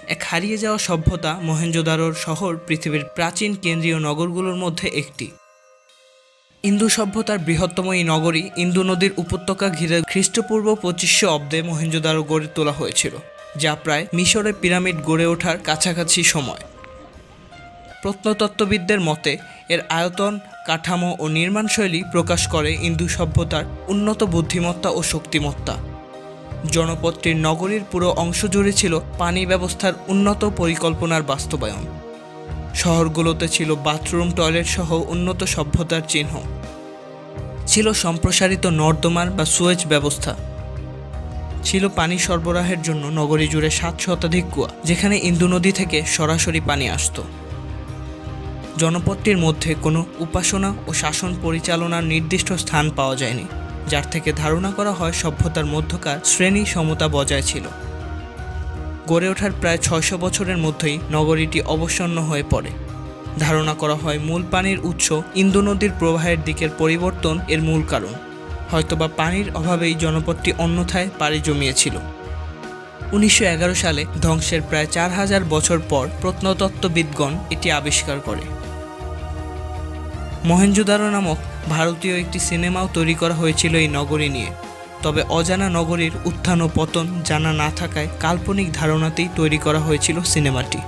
এক হারিয়ে যাওয়া সভ্যতা মহেঞ্জোদারোর শহর পৃথিবীর প্রাচীন কেন্দ্রীয় নগরগুলোর মধ্যে একটি। ইন্দু সভ্যতার বৃহত্তম এই নগরী ইন্দু নদীর উপত্যকা ঘিরে খ্রিস্টপূর্ব 2500 অব্দে মহেঞ্জোদারো গড়ে তোলা হয়েছিল, যা প্রায় মিশরে পিরামিড গড়ে ওঠার কাছাকাছি সময়। প্রত্নতত্ত্ববিদদের মতে এর আয়তন, কাঠামো ও নির্মাণশৈলী প্রকাশ করে ইন্দু সভ্যতার উন্নত বুদ্ধিমত্তা ও শক্তিমত্তা। জনপদটির নগরীর পুরো অংশ জুড়ে ছিল পানি ব্যবস্থার উন্নত পরিকল্পনার বাস্তবায়ন। শহরগুলোতে ছিল বাথরুম, টয়লেট সহ উন্নত সভ্যতার চিহ্ন। ছিল সম্প্রসারিত নর্দমার বা সুয়েজ ব্যবস্থা। ছিল পানি সরবরাহের জন্য নগরী জুড়ে 7 শতাধিক কুয়া, যেখানে ইন্দু নদী থেকে সরাসরি পানি আসত। জনপদটির মধ্যে কোনো উপাসনা ও শাসন পরিচালনার নির্দিষ্ট স্থান পাওয়া যায়নি, যার থেকে ধারণা করা হয় সভ্যতার মধ্যকার শ্রেণী সমতা বজায় ছিল। গড়ে ওঠার প্রায় 600 বছরের মধ্যেই নগরীটি অবসন্ন হয়ে পড়ে। ধারণা করা হয় মূল পানির উৎস ইন্দু নদীর প্রবাহের দিকের পরিবর্তন এর মূল কারণ। হয়তোবা পানির অভাবেই জনপদটি অন্যথায় পাড়ি জমিয়েছিল। 1911 সালে ধ্বংসের প্রায় 4000 বছর পর প্রত্নতত্ত্ববিদগণ এটি আবিষ্কার করে। মহেঞ্জোদারো নামক ভারতীয় একটি সিনেমাও তৈরি করা হয়েছিল এই নগরী নিয়ে। তবে অজানা নগরীর উত্থান ও পতন জানা না থাকায় কাল্পনিক ধারণাতেই তৈরি করা হয়েছিল সিনেমাটি।